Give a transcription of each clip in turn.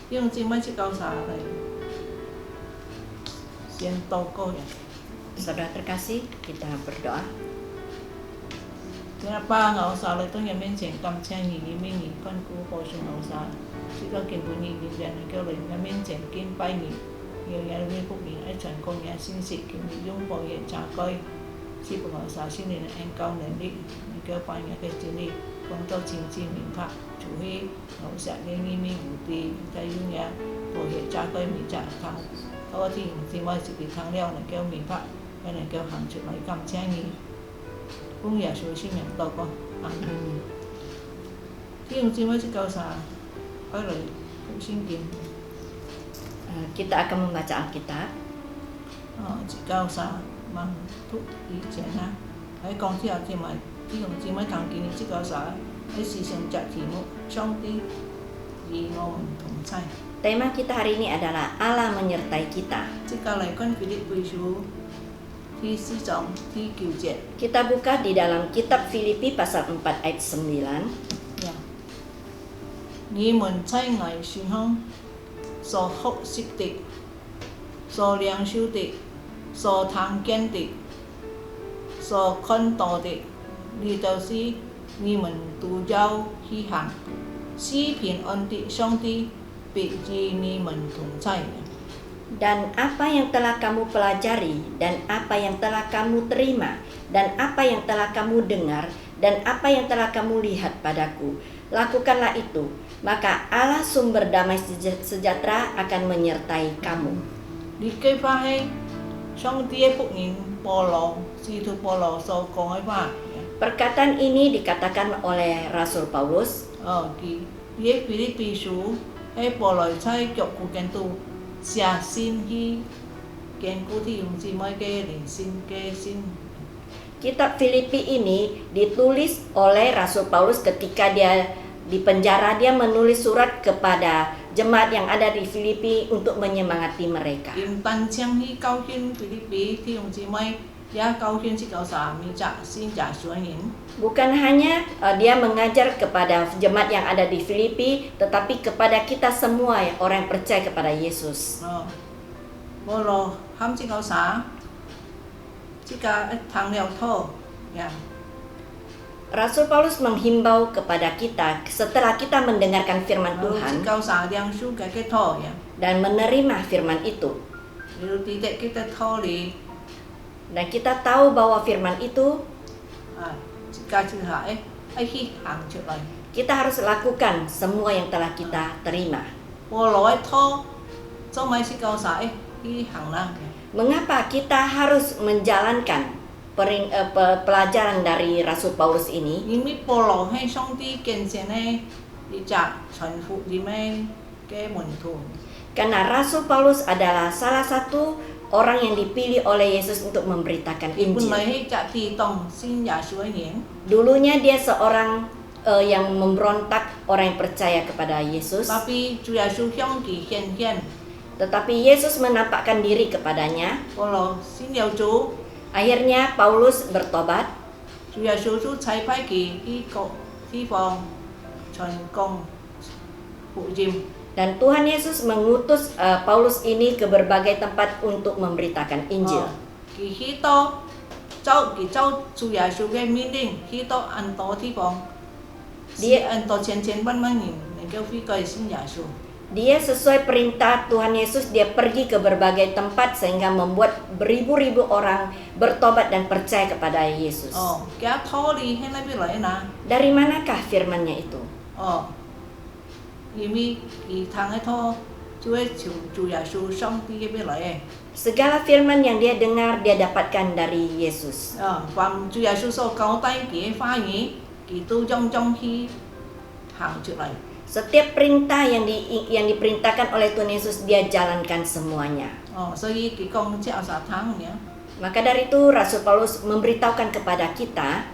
用姊妹这教啥来先祷告呀。 Saudara terkasih, kita berdoa. Dia apa ngau sa le tong yang面前感谢你，因为你看顾保守ngau sa，这个根本你人家叫人家面前敬拜你，有人为福音爱传讲人信息，叫你拥抱人加改，是不ngau sa心灵的恩高能力，你叫把人嘅真理讲到清楚明白，除非ngau sa嘅秘密无地，在用人保险加改咪加汤，我听姊妹是被汤了，能叫明白。 能夠行出來感謝你，奉耶穌聖名禱告，阿門。用姊妹去教啥？開來讀聖經。Kita akan membaca Alkitab. 去教啥？忙讀以前啊，喺講之後姊妹，用姊妹同見你去教啥？喺時常摘題目，上帝與我們同在。 Tema kita hari ini adalah Allah menyertai kita. 即教嚟講腓立比書。 Kita buka di dalam kitab Filipi pasal 4 ayat 9. Ya. 你們在愛心中所學習的、所領受的、所聽見的、所看到的，你都是你們都要去行。是平安的上帝必與你們同在。 Dan apa yang telah kamu pelajari, dan apa yang telah kamu terima, dan apa yang telah kamu dengar, dan apa yang telah kamu lihat padaku, lakukanlah itu. Maka Allah sumber damai sejahtera akan menyertai kamu. Di cái vai song dia phúc音保羅，使徒保羅所講嘅話。 Perkataan ini dikatakan oleh Rasul Paulus. Di Filipi書喺保羅在腳固見到。 寫信去堅固弟兄姊妹嘅靈性嘅心。 Kitab Filipi ini ditulis oleh Rasul Paulus ketika dia di penjara. Dia menulis surat kepada jemaat yang ada di Filipi untuk menyemangati mereka. Bukan hanya dia mengajar kepada jemaat yang ada di Filipi, tetapi kepada kita semua orang yang percaya kepada Yesus. Rasul Paulus menghimbau kepada kita setelah kita mendengarkan firman Tuhan dan menerima firman itu. Dan kita tahu bahwa firman itu kita harus lakukan semua yang telah kita terima. Mengapa kita harus menjalankan pelajaran dari Rasul Paulus ini? Karena Rasul Paulus adalah salah satu orang yang dipilih oleh Yesus untuk memberitakan Injil. Dulunya dia seorang yang memberontak, orang yang percaya kepada Yesus. Tetapi Yesus menampakkan diri kepadanya. Akhirnya Paulus bertobat. Dan Tuhan Yesus mengutus Paulus ini ke berbagai tempat untuk memberitakan Injil. Dia sesuai perintah Tuhan Yesus, dia pergi ke berbagai tempat sehingga membuat beribu-ribu orang bertobat dan percaya kepada Yesus. Dari manakah firman-Nya itu? Segala firman yang dia dengar, dia dapatkan dari Yesus. Setiap perintah yang diperintahkan oleh Tuhan Yesus, dia jalankan semuanya. Maka dari itu Rasul Paulus memberitahukan kepada kita,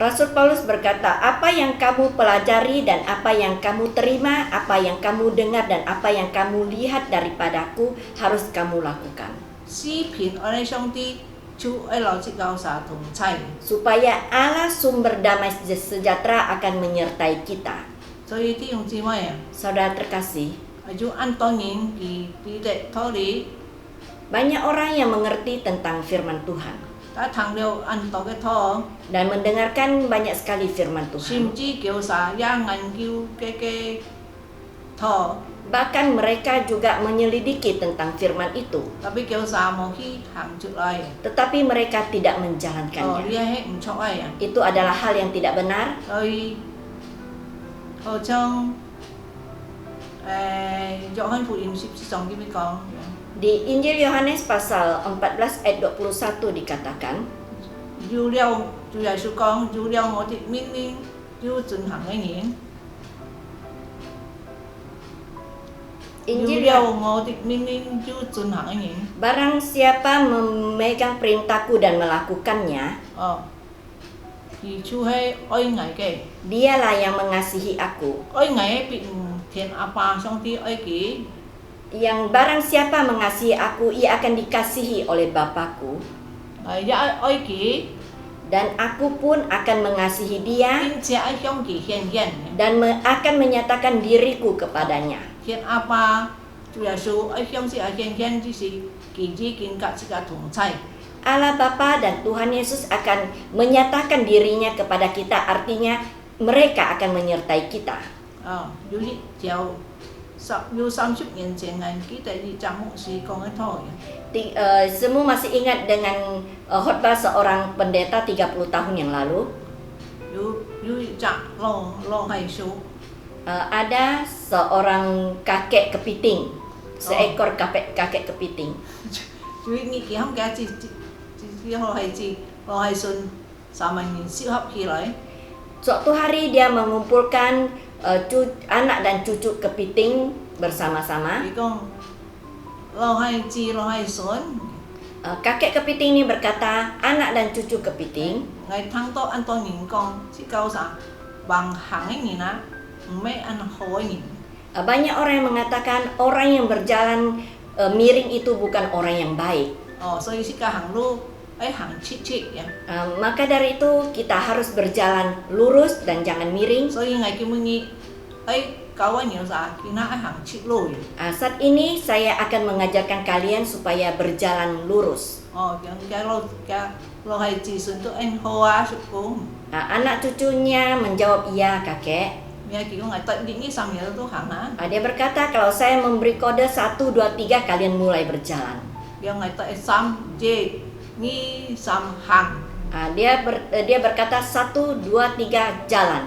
Rasul Paulus berkata, apa yang kamu pelajari dan apa yang kamu terima, apa yang kamu dengar dan apa yang kamu lihat daripadaku harus kamu lakukan. 詩篇我哋上帝就愛留即教啥同在， Supaya Allah sumber damai sejahtera akan menyertai kita. 所以弟兄姊妹啊， Saudara terkasih, 就按當然佢哋的道理， banyak orang yang mengerti tentang firman Tuhan 但談了按道嘅道， dan mendengarkan banyak sekali firman Tuhan. 甚至叫啥也研究嘅道， Bahkan mereka juga menyelidiki tentang firman itu, 特別叫啥冇去行出來， tetapi mereka tidak 哦， menjalankannya. 呢係唔錯嘅啊， Itu adalah hal yang tidak benar. 所以好像約翰福音14章咁樣講。 Di Injil Yohanes pasal 14 ayat 21 dikatakan, 要了主耶穌講，要了我的命令，要遵行嘅人，要 Injil 了我的命令，要遵行嘅人， barang siapa memegang perintahku dan melakukannya, 哦，而就係愛愛嘅， dialah yang mengasihi aku. 愛愛必天阿爸上帝愛佢， Yang barang siapa mengasihi aku, ia akan dikasihi oleh Bapakku, 也愛佢， dan aku pun akan mengasihi dia 並且愛向佢顯現嘅， dan akan menyatakan diriku kepadanya. 天阿爸主耶穌愛向是愛顯現，就是佢已經甲自己同在， Allah Bapa dan Tuhan Yesus akan menyatakan dirinya kepada kita, artinya mereka akan menyertai kita. 哦，有一條有30年前嘅佢第二章牧師講嘅套嘅。 Semua masih ingat dengan khotbah seorang pendeta 30 tahun yang lalu. 有一隻老害鼠， Ada seorang kakek kepiting, seekor kakek kepiting. 就你見佢家老害孫3萬人燒合起來， Suatu hari dia mengumpulkan anak dan cucu kepiting bersama-sama. 佢講老害孫， Kakek kepiting ini berkata, anak dan cucu kepiting, 我聽到按當人講，即教啥橫行嘅人啊，唔係按好嘅人， banyak orang yang mengatakan orang yang berjalan miring itu bukan orang yang baik. 哦，所以即個行路愛行切嘅， Maka dari itu kita harus berjalan lurus dan jangan miring. 所以我叫你愛教我哋啥，見他愛行切路嘅， Saat ini saya akan mengajarkan kalian supaya berjalan lurus. 哦，老害子孫都按好啊，叔公。 Anak cucunya menjawab, iya kakek. Mia kiko nggak tahu ini sambil tuh hanga, Dia berkata, kalau saya memberi kode 1, 2, 3 kalian mulai berjalan. dia nggak tahu sam j ni sam hang, Dia berkata 1, 2, 3 jalan.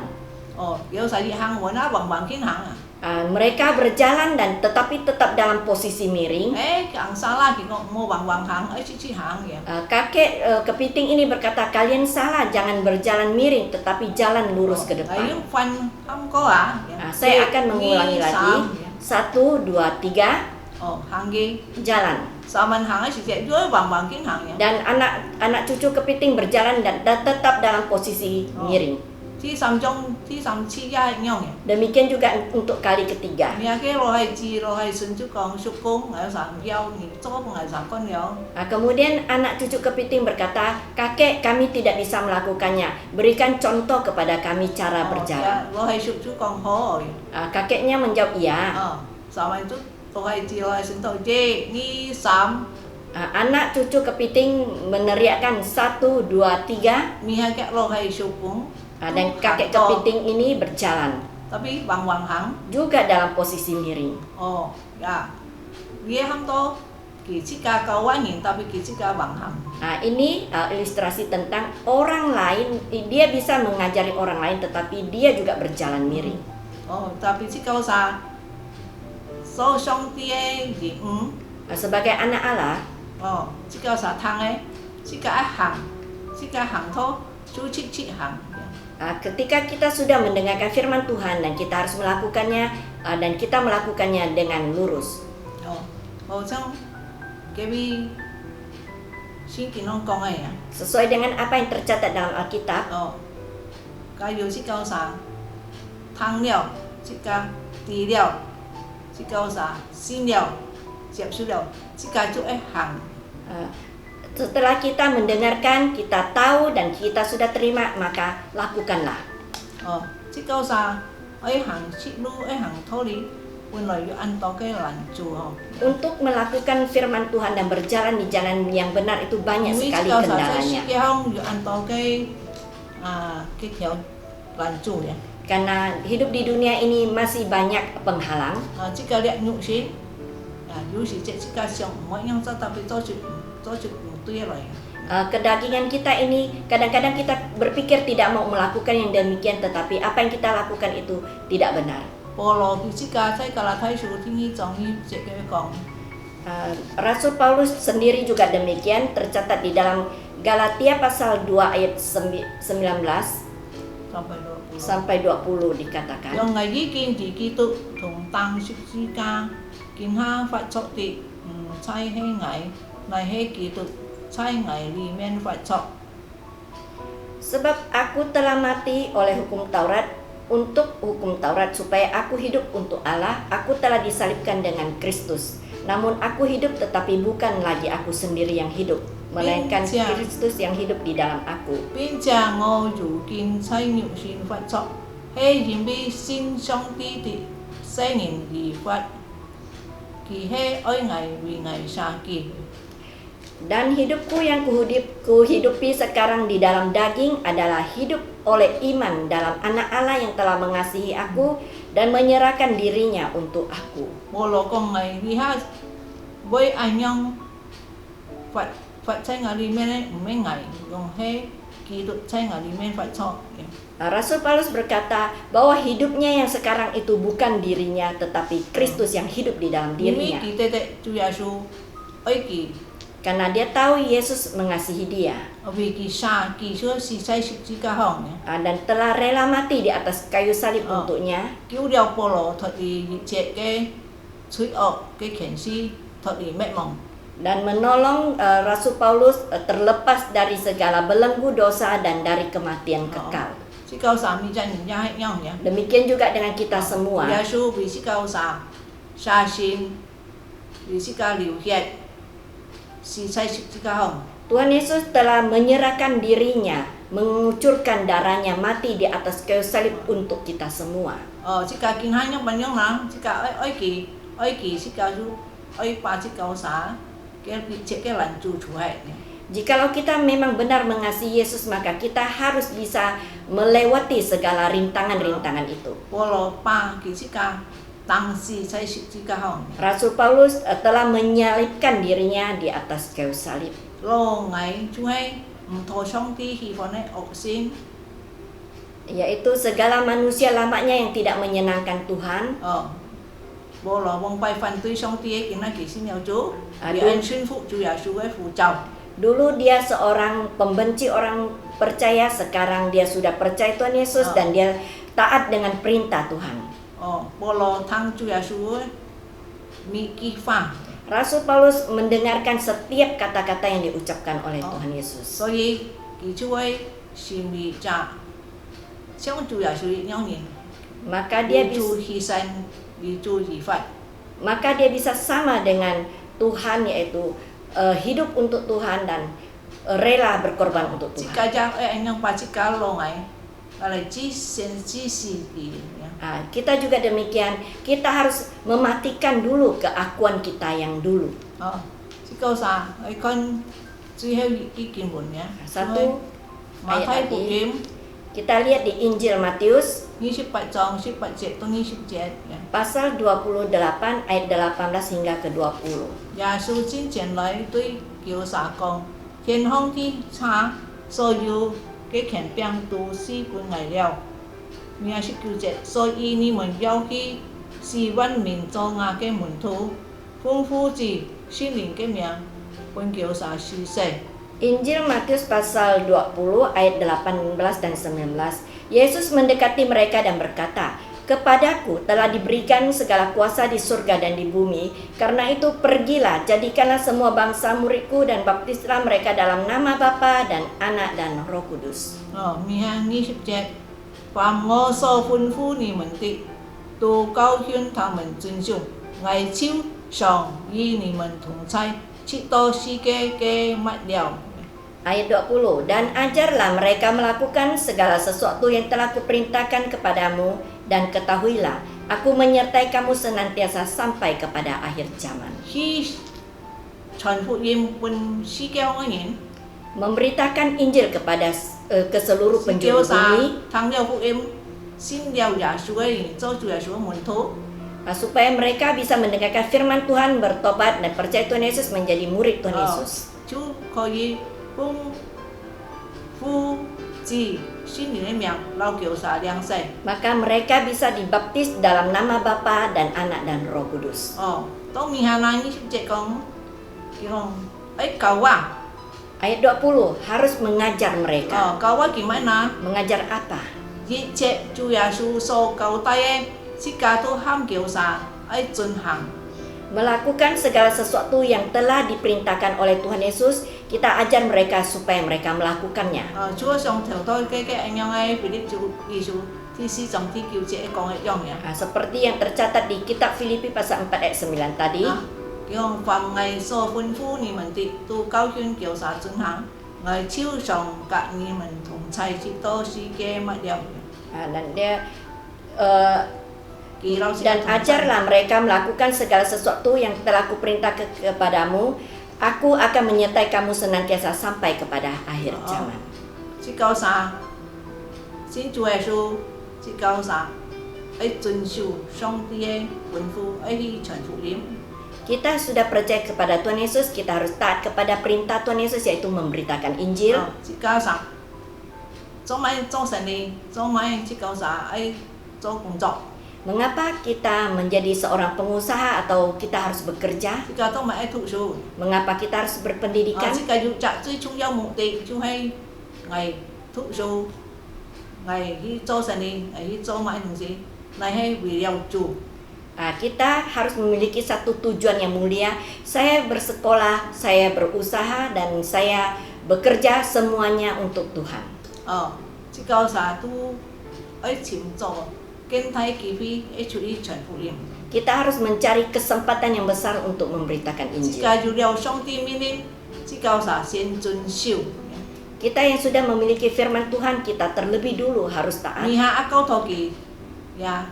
oh dia saya hang warna bang kin hang, Mereka berjalan dan tetapi tetap dalam posisi miring. yang salah kiko mau bang hang, cici hang ya, Kakek kepiting ini berkata, kalian salah, jangan berjalan miring tetapi jalan lurus ke depan. Ayung fan ham ko ah, Saya akan mengulangi lagi. 1, 2, 3 oh hangge, jalan. saman hang sih cek jual bang kin hang ya, Dan anak cucu kepiting berjalan dan tetap dalam posisi miring. ti sam jong ti sam chi ya nyong ya, Demikian juga untuk kali ketiga. mia ke lo hai sun chu kong suk kong nggak sam yao ni coba nggak sam kon yao. Kemudian anak cucu kepiting berkata, kakek kami tidak bisa melakukannya. Berikan contoh kepada kami cara berjalan. Lo hai suk chu kong ho. Kakeknya menjawab iya. Sama itu lo hai sun tau je ni sam Anak cucu kepiting meneriakkan 1, 2, 3 miha ke lo hai suk kong. dan kakek kepiting ini berjalan Tapi bang hang. juga dalam posisi miring. Oh ya, dia ham to kicika kawanin tapi kicika bang hang. Ini ilustrasi tentang orang lain, dia bisa mengajari orang lain tetapi dia juga berjalan miring. Oh tapi jika sa so song dia di Sebagai anak Allah, oh jika sa tang jika hang to chu chi hang. ketika kita sudah mendengarkan firman Tuhan dan kita harus melakukannya dan kita melakukannya dengan lurus. Oh, trong cái bi 聖經攏講嘅啊。 Sesuai dengan apa yang tercatat dalam Alkitab, 假如即個啥通了，即個知了，即個啥信了，接受了，即個就會行。 setelah kita mendengarkan, kita tahu dan kita sudah terima, maka lakukanlah. 即個啥會行切路，會行土里，本來要按道嘅難做哦。 Untuk melakukan firman Tuhan dan berjalan di jalan yang benar itu banyak 因為 sekali 即個啥在 kendalanya. 世界上要按道嘅條難做嘅。 Karena hidup di dunia ini masih banyak penghalang. 即個叻肉先，有時即個上唔可以樣做，特別做唔對嚟。 Kedagingan kita ini kadang-kadang kita berpikir tidak mau melakukan yang demikian, tetapi apa yang kita lakukan itu tidak benar. 保羅佢即個在加拉太書天意講呢隻嘅講， Rasul Paulus sendiri juga demikian, tercatat di dalam Galatia pasal 2 ayat 19 sampai 20 dikatakan. 用藝意見自基督同當十字架，見他發作的唔猜係藝，乃係基督猜藝裡面發作。 Sebab aku telah mati oleh hukum Taurat untuk hukum Taurat supaya aku hidup untuk Allah. Aku telah disalibkan dengan Kristus. Namun aku hidup tetapi bukan lagi aku sendiri yang hidup, melainkan Kristus yang hidup di dalam aku. 並且我如今猜肉身發作，係因為信上帝的聖言而發，佢係愛藝為藝殺己。 Dan hidupku yang kuhidupi sekarang di dalam daging adalah hidup oleh iman dalam Anak Allah yang telah mengasihi aku dan menyerahkan dirinya untuk aku. 保羅講藝呢下為愛樣發在我裡面咧，唔係藝，用係基督在我裡面發作嘅。 Rasul Paulus berkata bahwa hidupnya yang sekarang itu bukan dirinya tetapi Kristus yang hidup di dalam 因為 dirinya. 佢哋主耶穌愛佢。 Karena dia tahu Yesus mengasihi dia 為佢殺佢所死在十字架上嘅， dan telah rela mati di atas kayu salib untuknya. 救了保羅脫離一切嘅罪惡嘅權勢，脫離滅亡。 Dan menolong Rasul Paulus terlepas dari segala belenggu dosa dan dari kematian kekal. 即個三面真人也係一樣嘅。 Demikian juga dengan kita semua. 耶穌為即個殺身，為即個流血，死在十字架上。 Tuhan Yesus telah menyerahkan dirinya, mengucurkan darahnya, mati di atas kayu salib untuk kita semua. 即個見下樣乜樣啦，即個愛佢，即個就愛把即個嘅一切嘅難做出來。 Jikalau kita memang benar mengasihi Yesus, maka kita harus bisa melewati segala rintangan-rintangan itu. 保羅把佢即個當時在十字架上。 Rasul Paulus telah menyalibkan dirinya di atas kayu salib. 攞藝就係唔妥上帝喜歡嘅惡性， Yaitu segala manusia lamanya yang tidak menyenangkan Tuhan. 保羅往拜反對上帝嘅見到其先有做， Aduh. 要按順服主耶穌嘅呼召。 Dulu dia seorang pembenci orang percaya, sekarang dia sudah percaya Tuhan Yesus dan dia taat dengan perintah Tuhan. 保羅聽主耶穌嘅咪激發， Rasul Paulus mendengarkan setiap kata-kata yang diucapkan oleh Tuhan Yesus. 所以佢就會心裏就像主耶穌一樣嘅， Maka dia 為主犧牲，為主而發。 maka dia bisa sama dengan Tuhan, yaitu hidup untuk Tuhan dan rela berkorban untuk 即 Tuhan. 個就係按樣把即個攞藝，嚟之先之事嘅。 Kita juga demikian, kita harus mematikan dulu keakuan kita yang dulu. 即個係看最後一經文嘅。 Satu 馬太福音 kita lihat di Injil Matius 28章18節到20節。 pasal 28 ayat 18 hingga ke 20. 耶穌進前來對叫撒講：天空的茶，所有嘅權柄都是本來了。29節，所以你們要去使萬民作我嘅門徒，奉父子聖靈嘅名，本叫撒施洗。 Injil Matius pasal 20 ayat 18 dan 19. Yesus mendekati mereka dan berkata, Kepadaku telah diberikan segala kuasa di surga dan di bumi. Karena itu pergilah, jadikanlah semua bangsa muridku dan baptislah mereka dalam nama Bapa dan Anak dan Roh Kudus. 名20節，凡我所吩咐你们的，都教训他们遵守。我手上与你们同在，直到世界嘅末了。 Ayat 20, dan ajarlah mereka melakukan segala sesuatu yang telah kuperintahkan kepadamu, dan ketahuilah, aku menyertai kamu senantiasa sampai kepada akhir zaman. 去傳福音本世界嘅人， Memberitakan Injil kepada ke seluruh 叫 penjuru 啥 bumi, 聽了福音，信了耶穌嘅人，做主耶穌嘅門徒。 supaya mereka bisa mendengarkan firman Tuhan, bertobat, dan percaya Tuhan Yesus menjadi murid Tuhan Yesus. 就可以奉父子聖靈嘅名，撈叫啥領洗。 Maka mereka bisa dibaptis dalam nama Bapa dan Anak dan Roh Kudus. 當面下嗱20節講，教啊， Ayat 20, harus mengajar mereka. 教啊gimana？ Mengajar apa? 一切主耶穌所交代嘅，即家都喊叫啥？遵行。 Melakukan segala sesuatu yang telah diperintahkan oleh Tuhan Yesus, kita ajar mereka supaya mereka melakukannya. 主要上條多嘅咁樣嘅腓立主耶穌第4章第9節講嘅樣嘅。 Seperti yang tercatat di kitab Filipi pasal 4 ayat 9 tadi. 叫凡我所吩咐你們的，都教訓叫啥遵行。我手上กับ你們同在，直到世界末了。 Dan dia 記老師 dan ajarlah mereka melakukan segala sesuatu yang telah kuperintahkan kepadamu. Aku akan menyertai kamu senantiasa sampai kepada akhir zaman. 即教啥？先主耶穌，即教啥？遵守上帝嘅吩咐，去傳福音。 Kita sudah percaya kepada Tuhan Yesus, kita harus taat kepada perintah Tuhan Yesus, yaitu memberitakan Injil. 即教啥？做咩做生意？做咩即教啥？做工作。 Mengapa kita menjadi seorang pengusaha atau kita harus bekerja? 即教都咪讀書。 Mengapa kita harus berpendidikan? 即教要責最重要目的就係我讀書，我去做生意，我去做乜東西，我係為了主。 Kita harus memiliki satu tujuan yang mulia. Saya bersekolah, saya berusaha, dan saya bekerja semuanya untuk Tuhan. 即教啥都尋做，見睇機會出去傳福音。 Kita harus mencari kesempatan yang besar untuk memberitakan 即 Injil. 教要了上帝命令，即教啥先遵守。 Kita yang sudah memiliki firman Tuhan, kita terlebih dulu harus taat. 你下教徒佢呀，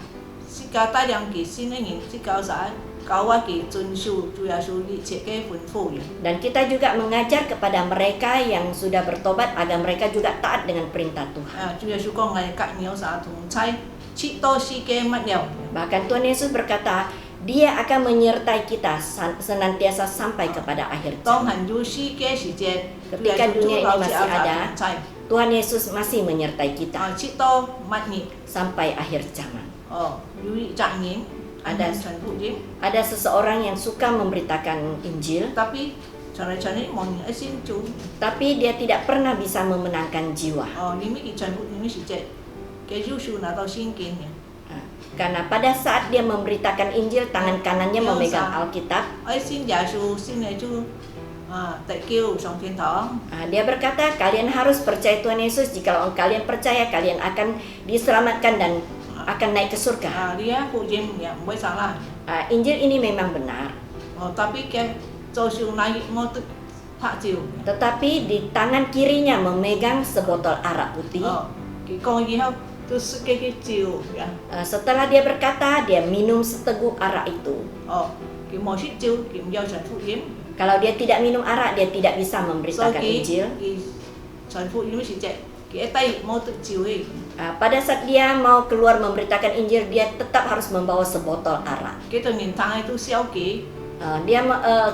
即教帶領佢新嘅人，即教啥教我佢遵守主耶穌一切嘅吩咐嘅。 Dan kita juga mengajar kepada mereka yang sudah bertobat agar mereka juga taat dengan perintah Tuhan. 主耶穌講我甲你有啥同在，直到世界末了。 Bahkan Tuhan Yesus berkata, Dia akan menyertai kita senantiasa sampai kepada akhir 當 zaman. 行咗世界時間， Ketika dunia ini masih ada, 同在， Tuhan Yesus masih menyertai kita 直到末日。 sampai akhir zaman. 有一責任， Ada 傳福音， Ada seseorang yang suka memberitakan Injil, 特別傳嚟傳去冇人一先做。 tapi dia tidak pernah bisa memenangkan jiwa. 你咪佢傳福音嘅時間，佢要數拿到聖經嘅。 Karena pada saat dia memberitakan Injil, tangan kanannya memegang Alkitab. 信耶穌，信嚟就得救上天堂。 Dia berkata, kalian harus percaya Tuhan Yesus. Jikalau kalian percaya, kalian akan diselamatkan dan akan naik ke surga. 你啊福音也唔會殺啦。 Injil ini memang benar, tapi佢做少那我都拍照。 tetapi di tangan kirinya memegang sebotol arak putih. 佢講以後都識嘅照呀。 Setelah dia berkata, dia minum seteguk arak itu. 佢冇識照，佢唔有傳福音。 Kalau dia tidak minum arak, dia tidak bisa 所以 memberitakan 佢 Injil. 傳福音嘅時間，佢一低冇得照去。 Pada saat dia mau keluar memberitakan Injil, dia tetap harus membawa sebotol arak. 佢對面堂都笑佢，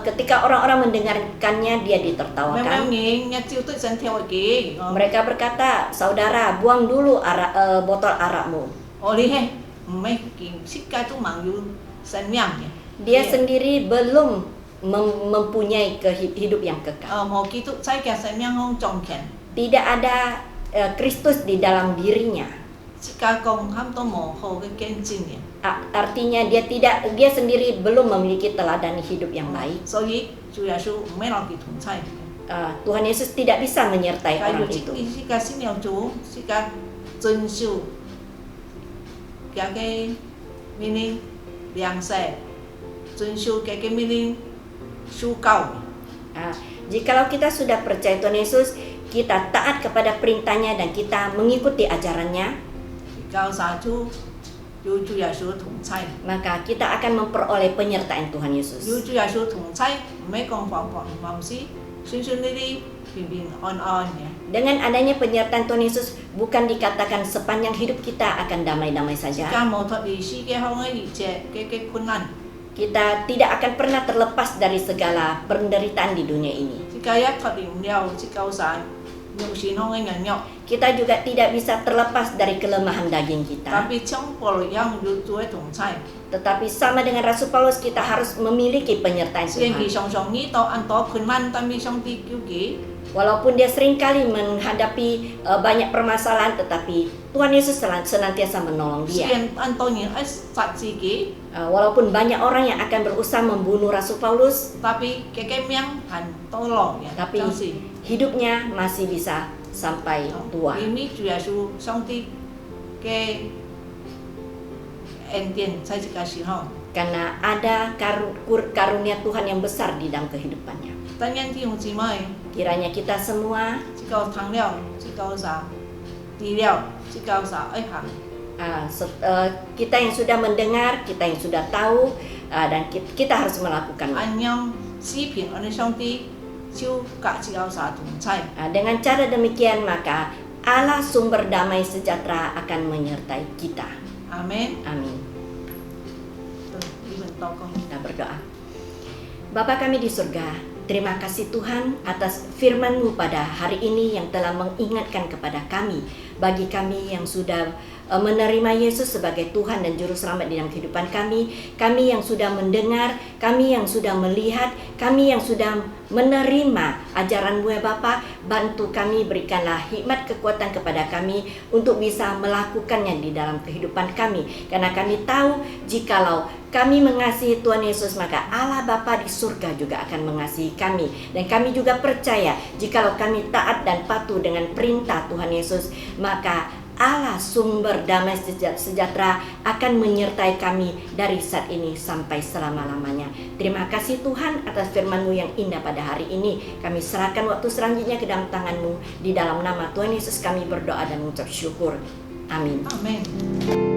Ketika orang-orang mendengarkannya, dia 咩咩 ditertawakan. 嘢，一照對身跳佢。 Mereka berkata, saudara, buang dulu botol arakmu. 你係唔係見世界都冇有生命嘅？ Dia sendiri belum mempunyai hidup yang kekal. 冇基督在嘅生命中彰顯。 Tidak ada Kristus di dalam dirinya. 家公他都无好嘅见证嘅， Artinya dia sendiri belum memiliki teladan hidup yang baik. 所以主耶穌唔免落去同菜。 Tuhan Yesus tidak bisa menyertai 假如 orang itu. 是個信仰主，是個遵守佢嘅命令良善，遵守佢嘅命令守教。 Jikalau kita sudah percaya Tuhan Yesus, kita taat kepada perintahnya dan kita mengikuti ajarannya, 教撒主有主耶穌同在， maka kita akan memperoleh penyertaan Tuhan 有 Yesus. 主耶穌同在，唔係講方事，順順利利、平平安安嘅。 Dengan adanya penyertaan Tuhan Yesus, bukan dikatakan sepanjang hidup kita akan damai-damai 而 saja. 家無脱離世界上嘅一切嘅困難， Kita tidak akan pernah terlepas dari segala penderitaan di dunia ini. 而家一脱離唔了，即教撒肉身上嘅軟弱， Kita juga tidak bisa terlepas dari kelemahan daging kita. 特別像保羅一樣有主嘅同在。 Tetapi sama dengan Rasul Paulus, kita harus memiliki penyertaan 雖然 Tuhan. 佢常常遇到很多困難，但係上帝救佢。 Walaupun dia seringkali menghadapi banyak permasalahan, tetapi Tuhan Yesus senantiasa menolong 雖 dia. 然很多人愛殺自己， Walaupun banyak orang yang akan berusaha membunuh Rasul Paulus, 但係佢嘅命很多落嘅， tapi 真是。 hidupnya masih bisa sampai tua. 因為主耶穌上帝嘅恩典在這個時候， Karena ada karunia Tuhan yang besar di dalam kehidupannya. 但願弟兄姊妹， Kiranya kita semua 這個聽了，這個啥，知了，這個啥愛行， kita yang sudah mendengar, kita yang sudah tahu, dan kita harus melakukannya. 安樣視頻我哋上帝就甲這個啥同在。 Dengan cara demikian maka Allah sumber damai sejahtera akan menyertai kita. 阿門。 Amin. 你們禱告。 Kita berdoa. Bapa kami di surga, terima kasih Tuhan atas firman-Mu pada hari ini yang telah mengingatkan kepada kami, bagi kami yang sudah menerima Yesus sebagai Tuhan dan Juru Selamat di dalam kehidupan kami yang sudah mendengar, kami yang sudah melihat, kami yang sudah menerima ajaran-Mu ya Bapa, bantu kami, berikanlah hikmat kekuatan kepada kami untuk bisa melakukannya di dalam kehidupan kami, karena kami tahu jikalau kami mengasihi Tuhan Yesus, maka Allah Bapa di surga juga akan mengasihi kami. Dan kami juga percaya jikalau kami taat dan patuh dengan perintah Tuhan Yesus, maka Allah sumber damai sejahtera akan menyertai kami dari saat ini sampai selama-lamanya. Terima kasih Tuhan atas firman-Mu yang indah pada hari ini. Kami serahkan waktu selanjutnya ke dalam tangan-Mu. Di dalam nama Tuhan Yesus kami berdoa dan mengucap syukur. Amin. Amin.